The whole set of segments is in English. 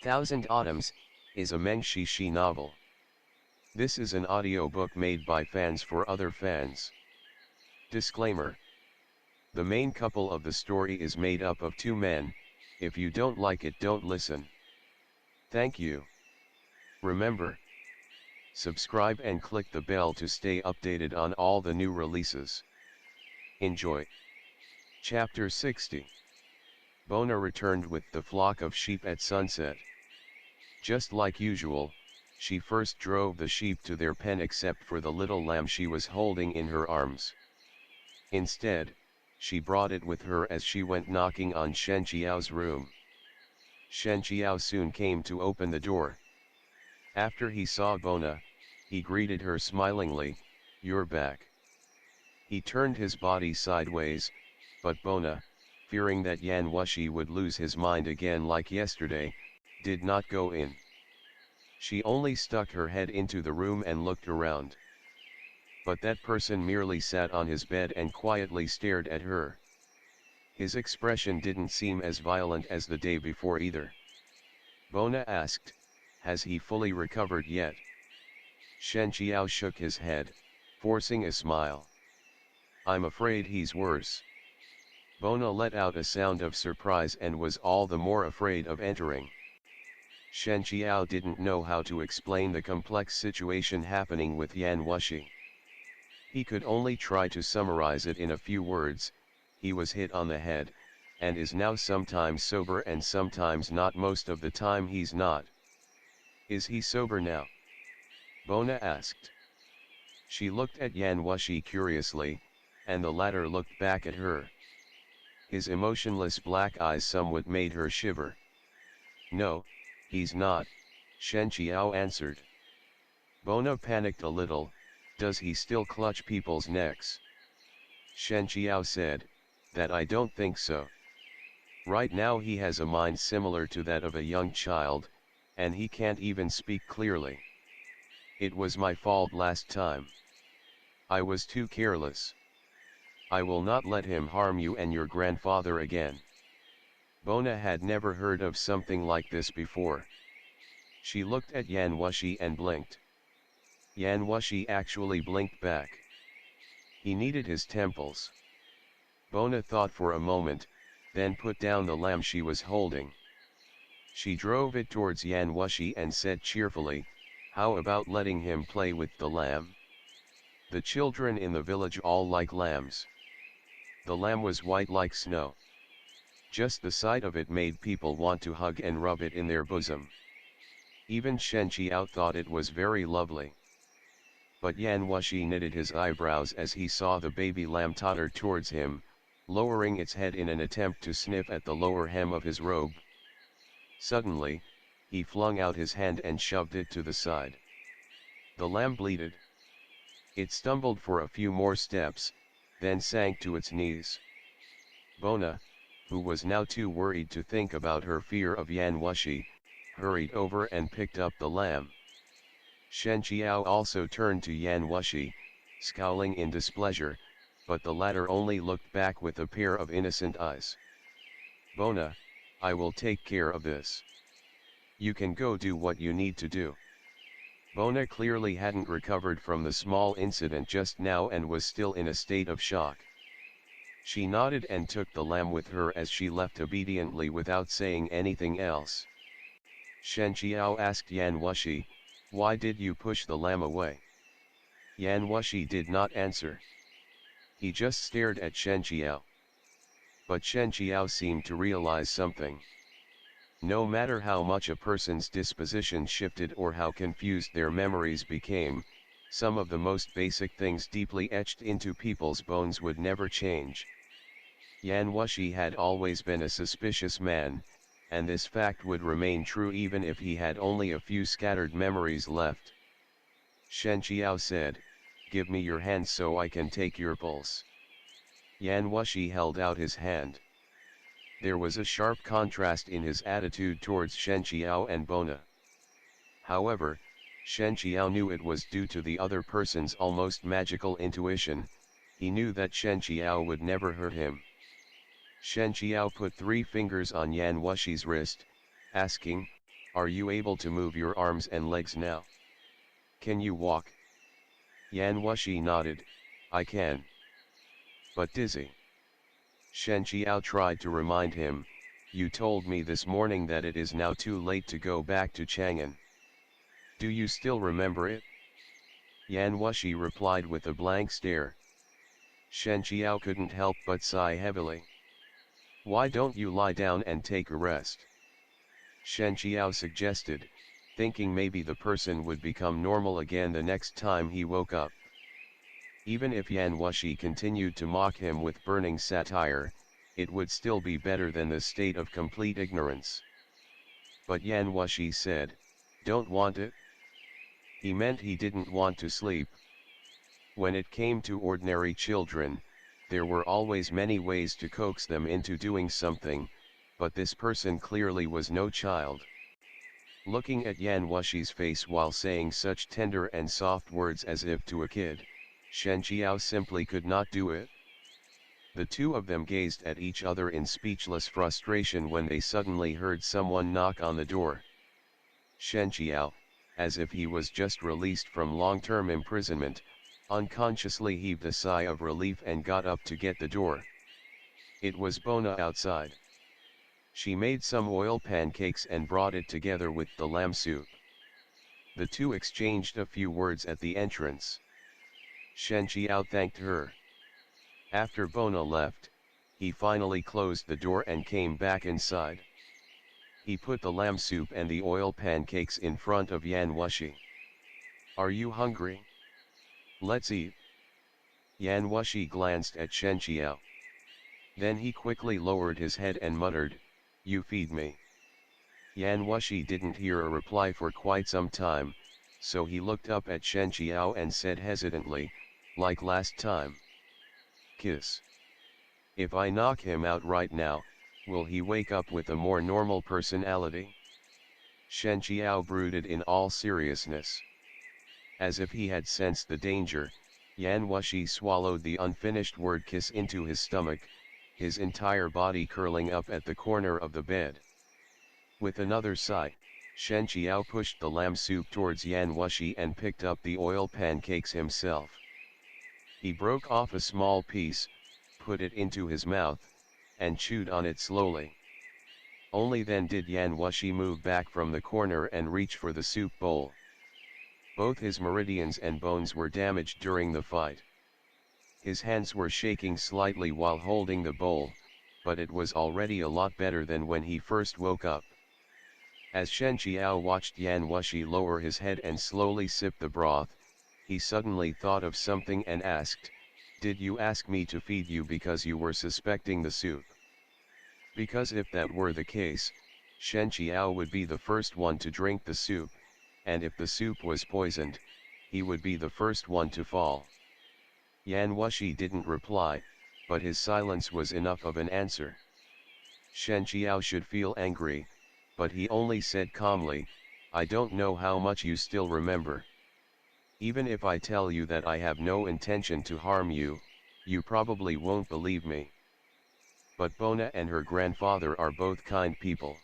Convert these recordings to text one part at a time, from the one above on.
Thousand Autumns, is a Meng Xi Shi novel. This is an audiobook made by fans for other fans. Disclaimer. The main couple of the story is made up of two men. If you don't like it, don't listen. Thank you. Remember, subscribe and click the bell to stay updated on all the new releases. Enjoy. Chapter 60. Bona returned with the flock of sheep at sunset. Just like usual, she first drove the sheep to their pen except for the little lamb she was holding in her arms. Instead, she brought it with her as she went knocking on Shen Qiao's room. Shen Qiao soon came to open the door. After he saw Bona, he greeted her smilingly, "You're back." He turned his body sideways, but Bona, fearing that Wushi would lose his mind again like yesterday, did not go in. She only stuck her head into the room and looked around. But that person merely sat on his bed and quietly stared at her. His expression didn't seem as violent as the day before either. Bona asked, "Has he fully recovered yet?" Shen Qiao shook his head, forcing a smile. "I'm afraid he's worse." Bona let out a sound of surprise and was all the more afraid of entering. Shen Qiao didn't know how to explain the complex situation happening with Wushi. He could only try to summarize it in a few words: he was hit on the head, and is now sometimes sober and sometimes not. Most of the time he's not. "Is he sober now?" Bona asked. She looked at Wushi curiously, and the latter looked back at her. His emotionless black eyes somewhat made her shiver. "No, he's not," Shen Qiao answered. Bona panicked a little. "Does he still clutch people's necks?" Shen Qiao said, "That I don't think so. Right now he has a mind similar to that of a young child, and he can't even speak clearly. It was my fault last time. I was too careless. I will not let him harm you and your grandfather again." Bona had never heard of something like this before. She looked at Wushi and blinked. Wushi actually blinked back. He kneaded his temples. Bona thought for a moment, then put down the lamb she was holding. She drove it towards Wushi and said cheerfully, "How about letting him play with the lamb? The children in the village all like lambs." The lamb was white like snow. Just the sight of it made people want to hug and rub it in their bosom. Even Shen Qiao thought it was very lovely. But Wushi knitted his eyebrows as he saw the baby lamb totter towards him, lowering its head in an attempt to sniff at the lower hem of his robe. Suddenly, he flung out his hand and shoved it to the side. The lamb bleated. It stumbled for a few more steps, then sank to its knees. Bona, who was now too worried to think about her fear of Wushi, hurried over and picked up the lamb. Shen Qiao also turned to Wushi, scowling in displeasure, but the latter only looked back with a pair of innocent eyes. "Bona, I will take care of this. You can go do what you need to do." Bona clearly hadn't recovered from the small incident just now and was still in a state of shock. She nodded and took the lamb with her as she left obediently without saying anything else. Shen Qiao asked Wushi, "Why did you push the lamb away?" Wushi did not answer. He just stared at Shen Qiao. But Shen Qiao seemed to realize something. No matter how much a person's disposition shifted or how confused their memories became, some of the most basic things deeply etched into people's bones would never change. Wushi had always been a suspicious man, and this fact would remain true even if he had only a few scattered memories left. Shen Qiao said, "Give me your hand so I can take your pulse." Wushi held out his hand. There was a sharp contrast in his attitude towards Shen Qiao and Bona. However, Shen Qiao knew it was due to the other person's almost magical intuition. He knew that Shen Qiao would never hurt him. Shen Qiao put 3 fingers on Wushi's wrist, asking, Are you able to move your arms and legs now? Can you walk? Yan Wushi nodded, I can. But dizzy. Shen Qiao tried to remind him, you told me this morning that it is now too late to go back to Chang'an. Do you still remember it? Yan Wushi replied with a blank stare. Shen Qiao couldn't help but sigh heavily. Why don't you lie down and take a rest? Shen Qiao suggested, thinking maybe the person would become normal again the next time he woke up. Even if Yan Wushi continued to mock him with burning satire, it would still be better than the state of complete ignorance. But Yan Wushi said, don't want it? He meant he didn't want to sleep. When it came to ordinary children, there were always many ways to coax them into doing something, but this person clearly was no child. Looking at Yan Wushi's face while saying such tender and soft words as if to a kid, Shen Qiao simply could not do it. The two of them gazed at each other in speechless frustration when they suddenly heard someone knock on the door. Shen Qiao, as if he was just released from long-term imprisonment, unconsciously heaved a sigh of relief and got up to get the door. It was Bona outside. She made some oil pancakes and brought it together with the lamb soup. The two exchanged a few words at the entrance. Shen Qiao thanked her. After Bona left, he finally closed the door and came back inside. He put the lamb soup and the oil pancakes in front of Yan Wushi. Are you hungry? Let's eat. Yan Wushi glanced at Shen Qiao. Then he quickly lowered his head and muttered, you feed me. Yan Wushi didn't hear a reply for quite some time, so he looked up at Shen Qiao and said hesitantly, like last time. Kiss. If I knock him out right now, will he wake up with a more normal personality? Shen Qiao brooded in all seriousness. As if he had sensed the danger, Yan Wushi swallowed the unfinished word kiss into his stomach, his entire body curling up at the corner of the bed. With another sigh, Shen Qiao pushed the lamb soup towards Yan Wushi and picked up the oil pancakes himself. He broke off a small piece, put it into his mouth, and chewed on it slowly. Only then did Yan Wushi move back from the corner and reach for the soup bowl. Both his meridians and bones were damaged during the fight. His hands were shaking slightly while holding the bowl, but it was already a lot better than when he first woke up. As Shen Qiao watched Yan Wushi lower his head and slowly sip the broth, he suddenly thought of something and asked, did you ask me to feed you because you were suspecting the soup? Because if that were the case, Shen Qiao would be the first one to drink the soup, and if the soup was poisoned, he would be the first one to fall. Yan Wushi didn't reply, but his silence was enough of an answer. Shen Qiao should feel angry, but he only said calmly, I don't know how much you still remember. Even if I tell you that I have no intention to harm you, you probably won't believe me. But Bona and her grandfather are both kind people.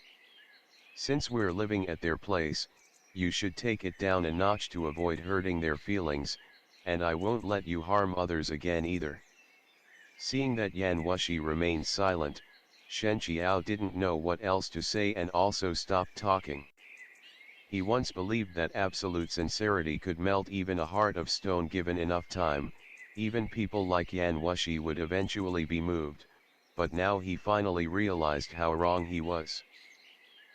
Since we're living at their place, you should take it down a notch to avoid hurting their feelings, and I won't let you harm others again either. Seeing that Yan Wushi remained silent, Shen Qiao didn't know what else to say and also stopped talking. He once believed that absolute sincerity could melt even a heart of stone given enough time, even people like Yan Wushi would eventually be moved, but now he finally realized how wrong he was.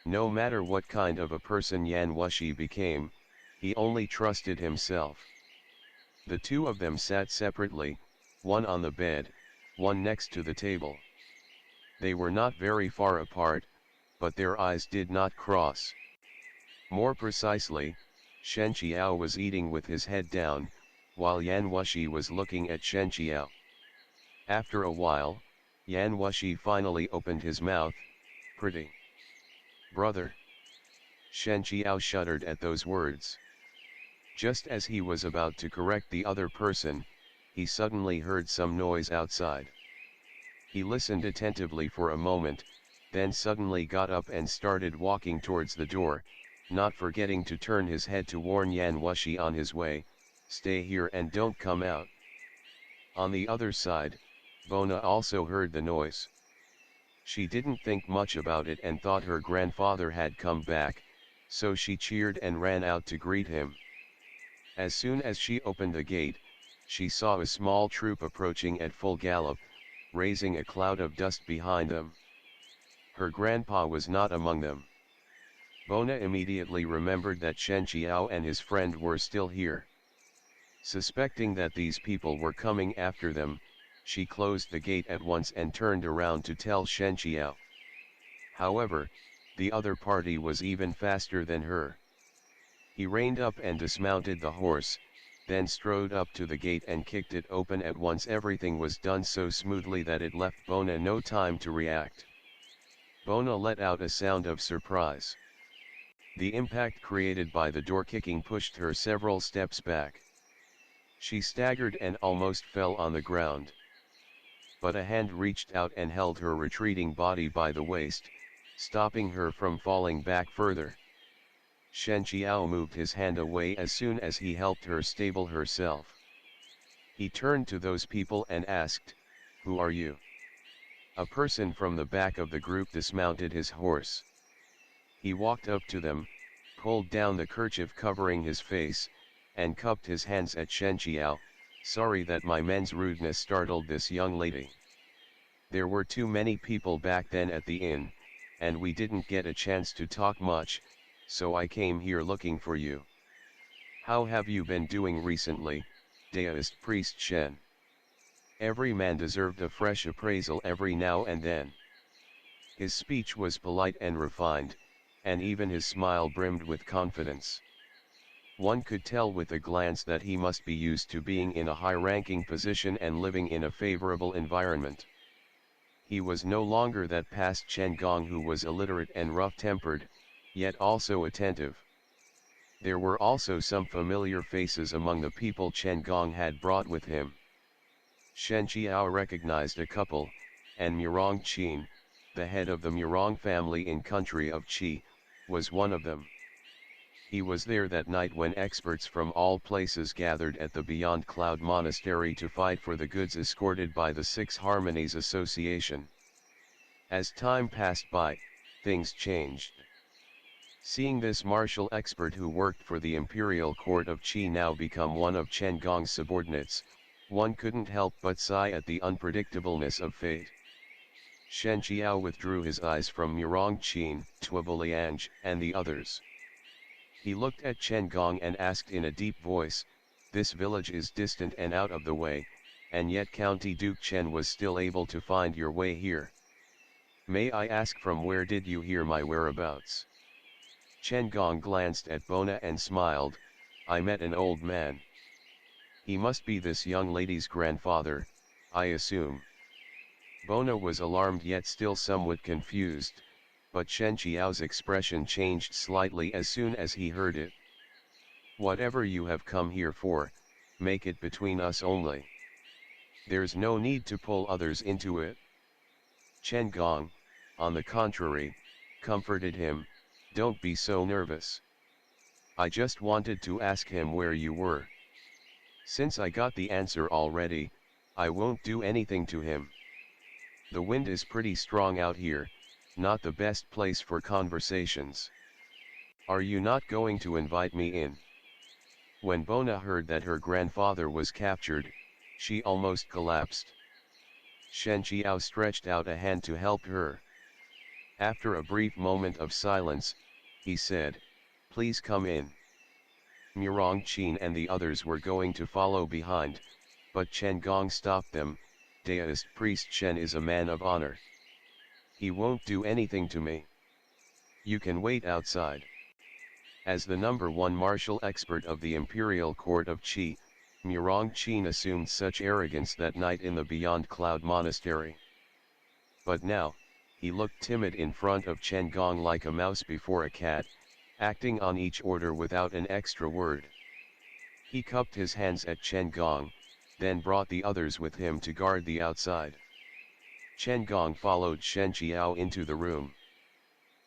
No matter what kind of a person Yan Wushi became, he only trusted himself. The two of them sat separately, one on the bed, one next to the table. They were not very far apart, but their eyes did not cross. More precisely, Shen Qiao was eating with his head down, while Yan Wushi was looking at Shen Qiao. After a while, Yan Wushi finally opened his mouth, pretty brother. Shen Qiao shuddered at those words. Just as he was about to correct the other person, he suddenly heard some noise outside. He listened attentively for a moment, then suddenly got up and started walking towards the door, not forgetting to turn his head to warn Yan Wushi on his way, "Stay here and don't come out." On the other side, Bona also heard the noise. She didn't think much about it and thought her grandfather had come back, so she cheered and ran out to greet him. As soon as she opened the gate, she saw a small troop approaching at full gallop, raising a cloud of dust behind them. Her grandpa was not among them. Bona immediately remembered that Shen Qiao and his friend were still here. Suspecting that these people were coming after them, she closed the gate at once and turned around to tell Shen Qiao. However, the other party was even faster than her. He reined up and dismounted the horse, then strode up to the gate and kicked it open at once. Everything was done so smoothly that it left Bona no time to react. Bona let out a sound of surprise. The impact created by the door kicking pushed her several steps back. She staggered and almost fell on the ground. But a hand reached out and held her retreating body by the waist, stopping her from falling back further. Shen Qiao moved his hand away as soon as he helped her stable herself. He turned to those people and asked, "Who are you?" A person from the back of the group dismounted his horse. He walked up to them, pulled down the kerchief covering his face, and cupped his hands at Shen Qiao. "Sorry that my men's rudeness startled this young lady. There were too many people back then at the inn, and we didn't get a chance to talk much, so I came here looking for you. How have you been doing recently, Daoist priest Shen?" Every man deserved a fresh appraisal every now and then. His speech was polite and refined, and even his smile brimmed with confidence. One could tell with a glance that he must be used to being in a high-ranking position and living in a favorable environment. He was no longer that past Chen Gong who was illiterate and rough-tempered, yet also attentive. There were also some familiar faces among the people Chen Gong had brought with him. Shen Qiao recognized a couple, and Murong Qin, the head of the Murong family in country of Qi, was one of them. He was there that night when experts from all places gathered at the Beyond Cloud Monastery to fight for the goods escorted by the Six Harmonies Association. As time passed by, things changed. Seeing this martial expert who worked for the imperial court of Qi now become one of Chen Gong's subordinates, one couldn't help but sigh at the unpredictableness of fate. Shen Qiao withdrew his eyes from Murong Qin, Tuaboliang, and the others. He looked at Chen Gong and asked in a deep voice, "This village is distant and out of the way, and yet County Duke Chen was still able to find your way here. May I ask from where did you hear my whereabouts?" Chen Gong glanced at Bona and smiled, "I met an old man. He must be this young lady's grandfather, I assume." Bona was alarmed yet still somewhat confused, but Shen Qiao's expression changed slightly as soon as he heard it. "Whatever you have come here for, make it between us only. There's no need to pull others into it." Chen Gong, on the contrary, comforted him, "Don't be so nervous. I just wanted to ask him where you were. Since I got the answer already, I won't do anything to him. The wind is pretty strong out here, not the best place for conversations. Are you not going to invite me in?" When Bona heard that her grandfather was captured, she almost collapsed. Shen Qiao stretched out a hand to help her. After a brief moment of silence, he said, "Please come in." Murong Qin and the others were going to follow behind, but Chen Gong stopped them. "Daoist priest Shen is a man of honor. He won't do anything to me. You can wait outside." As the number one martial expert of the imperial court of Qi, Murong Qin assumed such arrogance that night in the Beyond Cloud Monastery. But now, he looked timid in front of Chen Gong like a mouse before a cat, acting on each order without an extra word. He cupped his hands at Chen Gong, then brought the others with him to guard the outside. Chen Gong followed Shen Qiao into the room.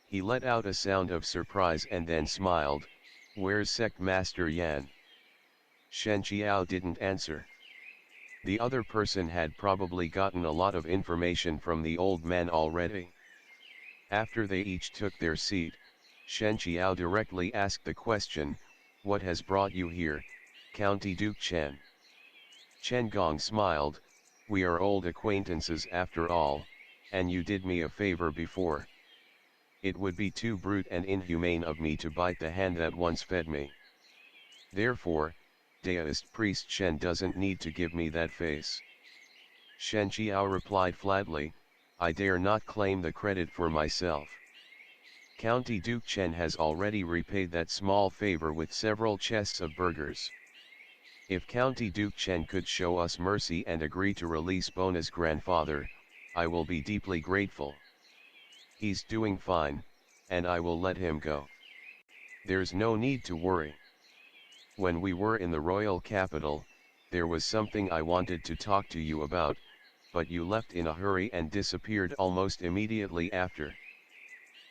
He let out a sound of surprise and then smiled. "Where's Sect Master Yan?" Shen Qiao didn't answer. The other person had probably gotten a lot of information from the old man already. After they each took their seat, Shen Qiao directly asked the question, "What has brought you here, County Duke Chen?" Chen Gong smiled, "We are old acquaintances after all, and you did me a favor before. It would be too brute and inhumane of me to bite the hand that once fed me. Therefore, Daoist priest Shen doesn't need to give me that face." Shen Qiao replied flatly, "I dare not claim the credit for myself. County Duke Chen has already repaid that small favor with several chests of burgers. If County Duke Chen could show us mercy and agree to release Bona's grandfather, I will be deeply grateful. He's doing fine, and I will let him go. There's no need to worry. When we were in the royal capital, there was something I wanted to talk to you about, but you left in a hurry and disappeared almost immediately after.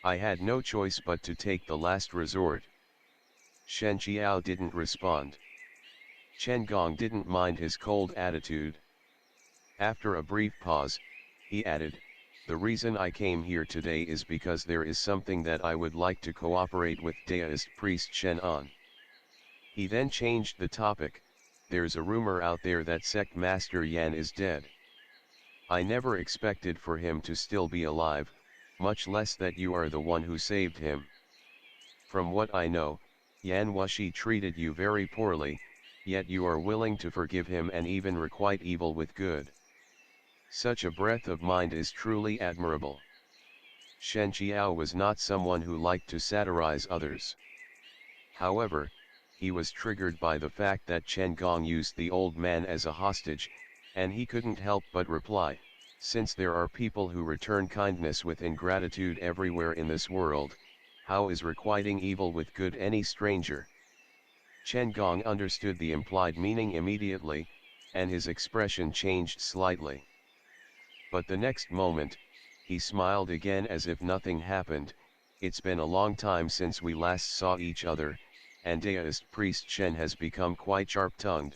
I had no choice but to take the last resort." Shen Qiao didn't respond. Chen Gong didn't mind his cold attitude. After a brief pause, he added, "The reason I came here today is because there is something that I would like to cooperate with Daoist priest Shen on." He then changed the topic, "There's a rumor out there that Sect Master Yan is dead. I never expected for him to still be alive, much less that you are the one who saved him. From what I know, Yan Wushi treated you very poorly, yet you are willing to forgive him and even requite evil with good. Such a breadth of mind is truly admirable." Shen Qiao was not someone who liked to satirize others. However, he was triggered by the fact that Chen Gong used the old man as a hostage, and he couldn't help but reply, "Since there are people who return kindness with ingratitude everywhere in this world, how is requiting evil with good any stranger?" Chen Gong understood the implied meaning immediately, and his expression changed slightly. But the next moment, he smiled again as if nothing happened. "It's been a long time since we last saw each other, and Daoist priest Shen has become quite sharp-tongued.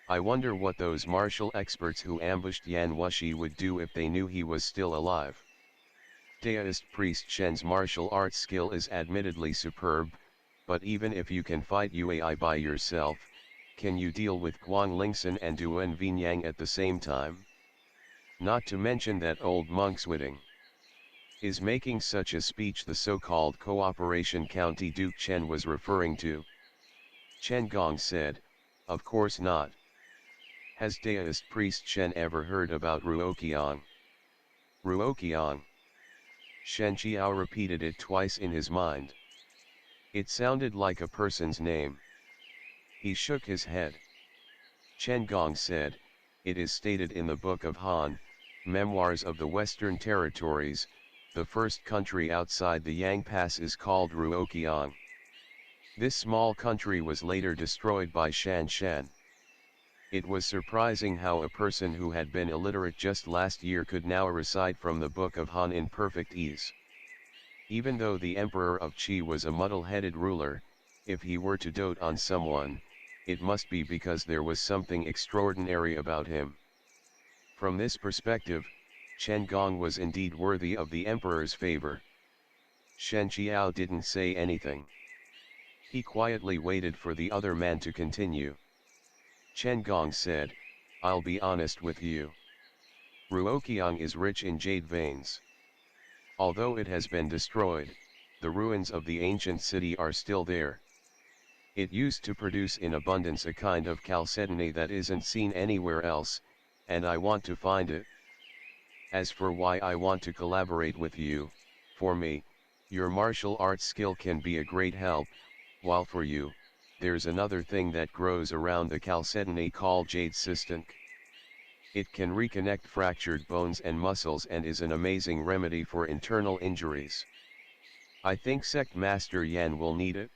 I wonder what those martial experts who ambushed Yan Wushi would do if they knew he was still alive. Daoist priest Shen's martial arts skill is admittedly superb, but even if you can fight Uai by yourself, can you deal with Guang Lingsan and Duan Vinyang at the same time? Not to mention that old monk's witting. Is making such a speech the so-called cooperation County Duke Chen was referring to?" Chen Gong said, "Of course not. Has Daoist priest Shen ever heard about Ruoqiang?" "Ruoqiang?" Shen Qiao repeated it twice in his mind. It sounded like a person's name. He shook his head. Chen Gong said, "It is stated in the Book of Han, Memoirs of the Western Territories, the first country outside the Yang Pass is called Ruoqiang. This small country was later destroyed by Shan Shan. It was surprising how a person who had been illiterate just last year could now recite from the Book of Han in perfect ease. Even though the Emperor of Qi was a muddle-headed ruler, if he were to dote on someone, it must be because there was something extraordinary about him. From this perspective, Chen Gong was indeed worthy of the Emperor's favor." Shen Qiao didn't say anything. He quietly waited for the other man to continue. Chen Gong said, "I'll be honest with you. Ruoqiang is rich in jade veins. Although it has been destroyed, the ruins of the ancient city are still there. It used to produce in abundance a kind of chalcedony that isn't seen anywhere else, and I want to find it. As for why I want to collaborate with you, for me, your martial arts skill can be a great help, while for you, there's another thing that grows around the chalcedony called jade cistinc. It can reconnect fractured bones and muscles and is an amazing remedy for internal injuries. I think Sect Master Yan will need it."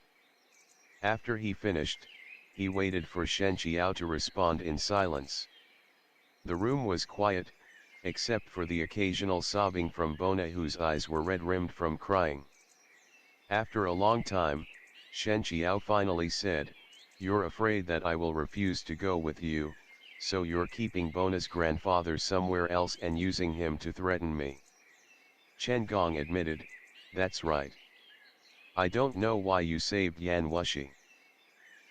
After he finished, he waited for Shen Qiao to respond in silence. The room was quiet, except for the occasional sobbing from Bona, whose eyes were red-rimmed from crying. After a long time, Shen Qiao finally said, "You're afraid that I will refuse to go with you, so you're keeping Bona's grandfather somewhere else and using him to threaten me." Chen Gong admitted, "That's right. I don't know why you saved Yan Wushi.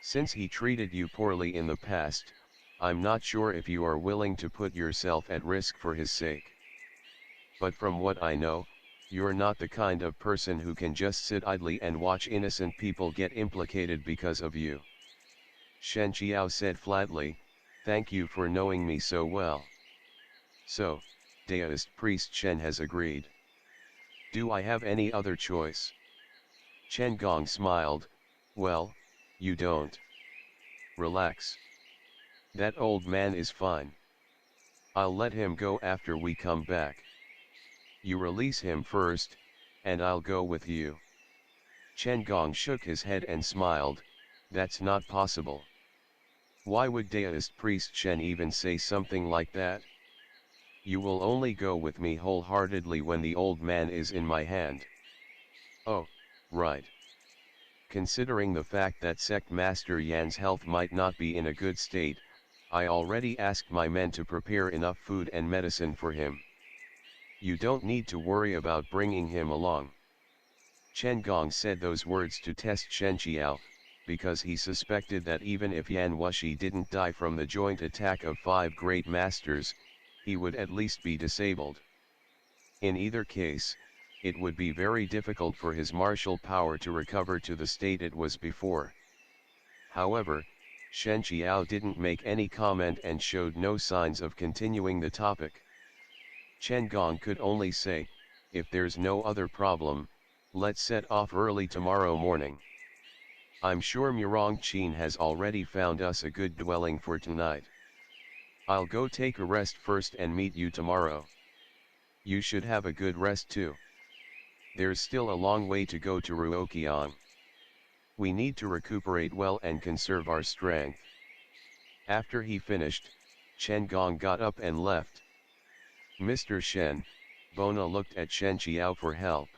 Since he treated you poorly in the past, I'm not sure if you are willing to put yourself at risk for his sake. But from what I know, you're not the kind of person who can just sit idly and watch innocent people get implicated because of you." Shen Qiao said flatly, "Thank you for knowing me so well." "So, Daoist priest Shen has agreed. Do I have any other choice?" Chen Gong smiled, "Well, you don't. Relax. That old man is fine. I'll let him go after we come back. You release him first, and I'll go with you." Chen Gong shook his head and smiled, "That's not possible. Why would Daoist priest Shen even say something like that? You will only go with me wholeheartedly when the old man is in my hand." "Oh, right. Considering the fact that sect master Yan's health might not be in a good state, I already asked my men to prepare enough food and medicine for him. You don't need to worry about bringing him along." Chen Gong said those words to test Shen Qiao, because he suspected that even if Yan Wushi didn't die from the joint attack of 5 great masters, he would at least be disabled. In either case, it would be very difficult for his martial power to recover to the state it was before. However, Shen Qiao didn't make any comment and showed no signs of continuing the topic. Chen Gong could only say, "If there's no other problem, let's set off early tomorrow morning. I'm sure Murong Qin has already found us a good dwelling for tonight. I'll go take a rest first and meet you tomorrow. You should have a good rest too. There's still a long way to go to Ruoqiang. We need to recuperate well and conserve our strength." After he finished, Chen Gong got up and left. "Mr. Shen," Bona looked at Shen Qiao for help.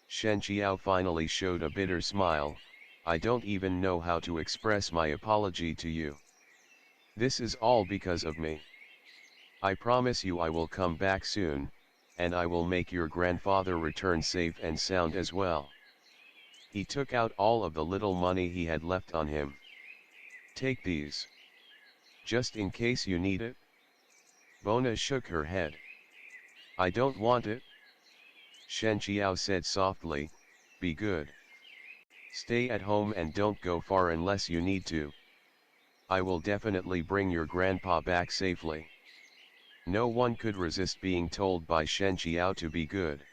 Shen Qiao finally showed a bitter smile, "I don't even know how to express my apology to you. This is all because of me. I promise you I will come back soon, and I will make your grandfather return safe and sound as well." He took out all of the little money he had left on him. "Take these. Just in case you need it." Bona shook her head. "I don't want it." Shen Qiao said softly, "Be good. Stay at home and don't go far unless you need to. I will definitely bring your grandpa back safely." No one could resist being told by Shen Qiao to be good.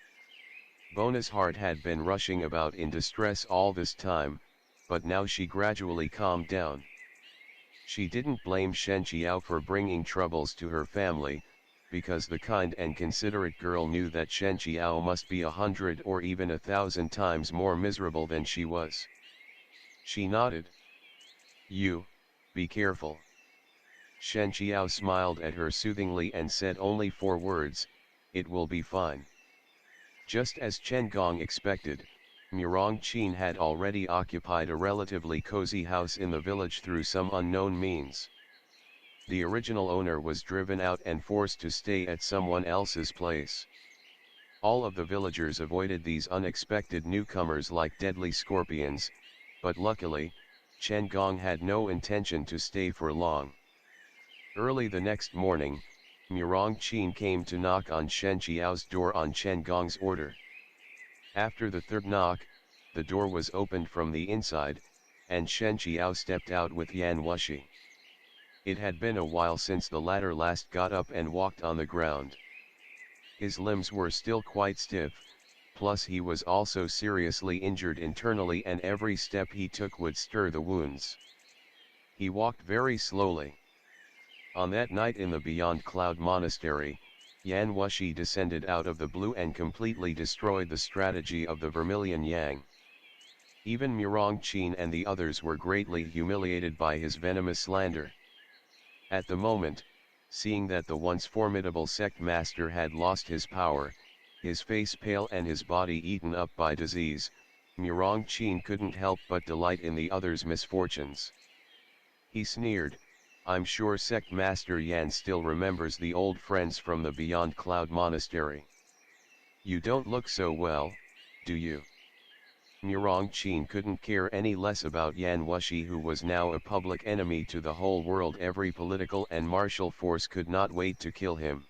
Bona's heart had been rushing about in distress all this time, but now she gradually calmed down. She didn't blame Shen Qiao for bringing troubles to her family, because the kind and considerate girl knew that Shen Qiao must be 100 or even 1,000 times more miserable than she was. She nodded. "You, be careful." Shen Qiao smiled at her soothingly and said only 4 words, "It will be fine." Just as Chen Gong expected, Murong Qin had already occupied a relatively cozy house in the village through some unknown means. The original owner was driven out and forced to stay at someone else's place. All of the villagers avoided these unexpected newcomers like deadly scorpions, but luckily, Chen Gong had no intention to stay for long. Early the next morning, Murong Qin came to knock on Shen Qiao's door on Chen Gong's order. After the 3rd knock, the door was opened from the inside, and Shen Qiao stepped out with Yan Wushi. It had been a while since the latter last got up and walked on the ground. His limbs were still quite stiff, plus he was also seriously injured internally and every step he took would stir the wounds. He walked very slowly. On that night in the Beyond Cloud Monastery, Yan Wushi descended out of the blue and completely destroyed the strategy of the Vermilion Yang. Even Murong Qin and the others were greatly humiliated by his venomous slander. At the moment, seeing that the once formidable sect master had lost his power, his face pale and his body eaten up by disease, Murong Qin couldn't help but delight in the other's misfortunes. He sneered, "I'm sure sect master Yan still remembers the old friends from the Beyond Cloud Monastery. You don't look so well, do you?" Murong Qin couldn't care any less about Yan Wushi, who was now a public enemy to the whole world. Every political and martial force could not wait to kill him.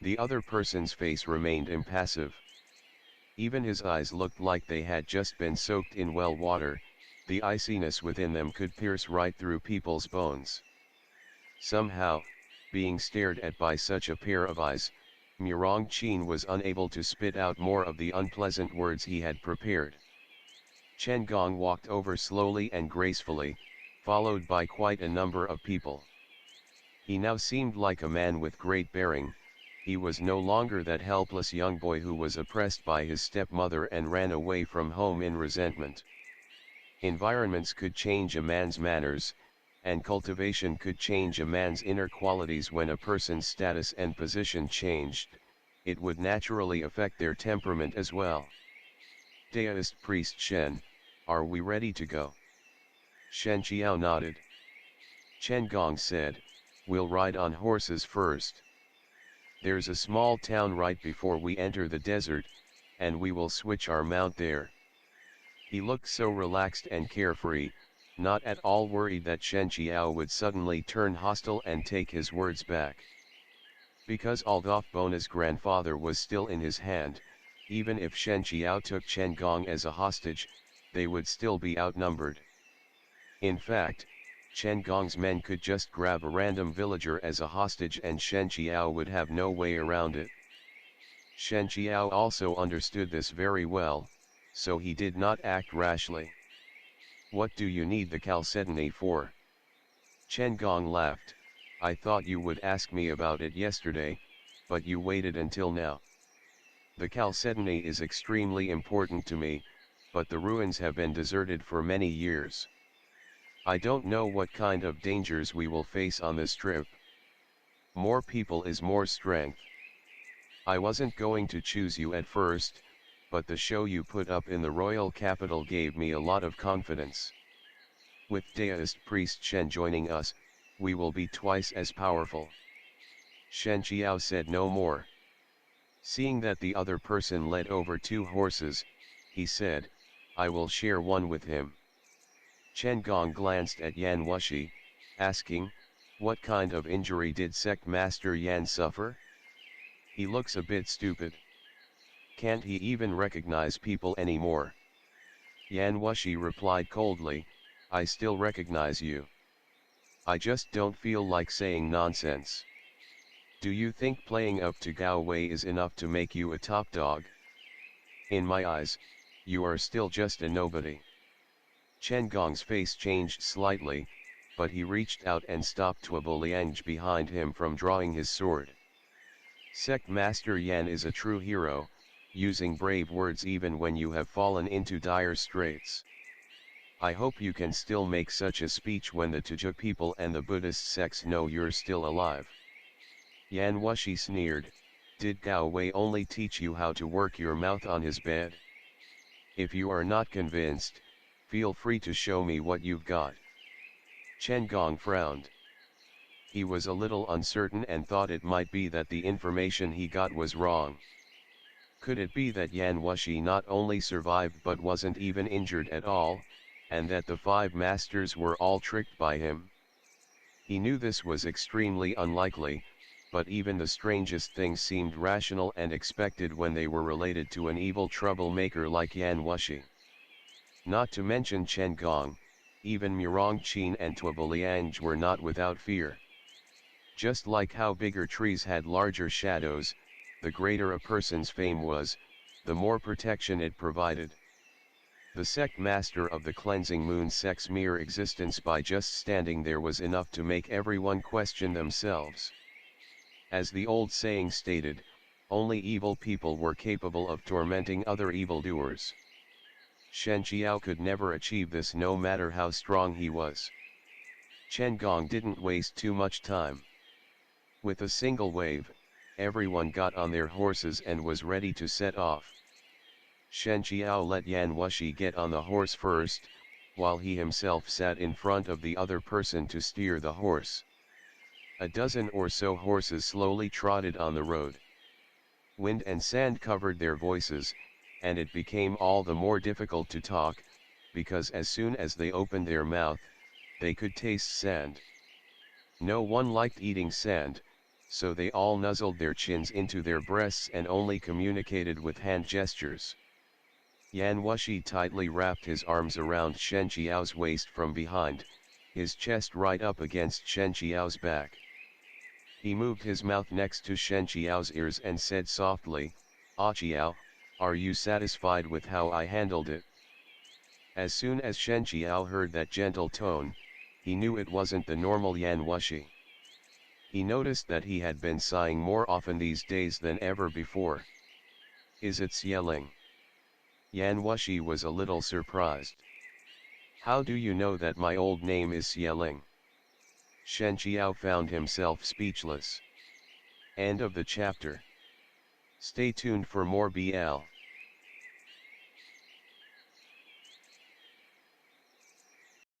The other person's face remained impassive. Even his eyes looked like they had just been soaked in well water, the iciness within them could pierce right through people's bones. Somehow, being stared at by such a pair of eyes, Murong Qin was unable to spit out more of the unpleasant words he had prepared. Chen Gong walked over slowly and gracefully, followed by quite a number of people. He now seemed like a man with great bearing. He was no longer that helpless young boy who was oppressed by his stepmother and ran away from home in resentment. Environments could change a man's manners, and cultivation could change a man's inner qualities. When a person's status and position changed, it would naturally affect their temperament as well. Daoist priest Shen, are we ready to go? Shen Qiao nodded. Chen Gong said, we'll ride on horses first. There's a small town right before we enter the desert, and we will switch our mount there. He looked so relaxed and carefree, not at all worried that Shen Qiao would suddenly turn hostile and take his words back. Because although Bona's grandfather was still in his hand, even if Shen Qiao took Chen Gong as a hostage, they would still be outnumbered. In fact, Chen Gong's men could just grab a random villager as a hostage and Shen Qiao would have no way around it. Shen Qiao also understood this very well, so he did not act rashly. What do you need the Chalcedony for? Chen Gong laughed. I thought you would ask me about it yesterday, but you waited until now. The Chalcedony is extremely important to me, but the ruins have been deserted for many years. I don't know what kind of dangers we will face on this trip. More people is more strength. I wasn't going to choose you at first, but the show you put up in the royal capital gave me a lot of confidence. With Daoist priest Shen joining us, we will be twice as powerful. Shen Qiao said no more. Seeing that the other person led over 2 horses, he said, I will share one with him. Chen Gong glanced at Yan Wushi, asking, what kind of injury did sect master Yan suffer? He looks a bit stupid. Can't he even recognize people anymore? Yan Wushi replied coldly, I still recognize you. I just don't feel like saying nonsense. Do you think playing up to Gao Wei is enough to make you a top dog? In my eyes, you are still just a nobody. Chen Gong's face changed slightly, but he reached out and stopped Tuobo Liang behind him from drawing his sword. Sect Master Yan is a true hero, using brave words even when you have fallen into dire straits. I hope you can still make such a speech when the Tuja people and the Buddhist sects know you're still alive. Yan Wushi sneered, did Gao Wei only teach you how to work your mouth on his bed? If you are not convinced, feel free to show me what you've got. Chen Gong frowned. He was a little uncertain and thought it might be that the information he got was wrong. Could it be that Yan Wushi not only survived but wasn't even injured at all, and that the 5 masters were all tricked by him? He knew this was extremely unlikely, but even the strangest things seemed rational and expected when they were related to an evil troublemaker like Yan Wushi. Not to mention Chen Gong, even Murong Qin and Tuobo Liang were not without fear. Just like how bigger trees had larger shadows, the greater a person's fame was, the more protection it provided. The sect master of the cleansing moon sect's mere existence by just standing there was enough to make everyone question themselves. As the old saying stated, only evil people were capable of tormenting other evildoers. Shen Qiao could never achieve this no matter how strong he was. Chen Gong didn't waste too much time. With a single wave, everyone got on their horses and was ready to set off. Shen Qiao let Yan Wushi get on the horse first, while he himself sat in front of the other person to steer the horse. A dozen or so horses slowly trotted on the road. Wind and sand covered their voices, and it became all the more difficult to talk, because as soon as they opened their mouth, they could taste sand. No one liked eating sand, so they all nuzzled their chins into their breasts and only communicated with hand gestures. Yan Wushi tightly wrapped his arms around Shen Qiao's waist from behind, his chest right up against Shen Qiao's back. He moved his mouth next to Shen Qiao's ears and said softly, "Ah Qiao, are you satisfied with how I handled it?" As soon as Shen Qiao heard that gentle tone, he knew it wasn't the normal Yan Wushi. He noticed that he had been sighing more often these days than ever before. "Is it yelling?" Yan Wushi was a little surprised. "How do you know that my old name is yelling?" Shen Qiao found himself speechless. End of the chapter. Stay tuned for more BL.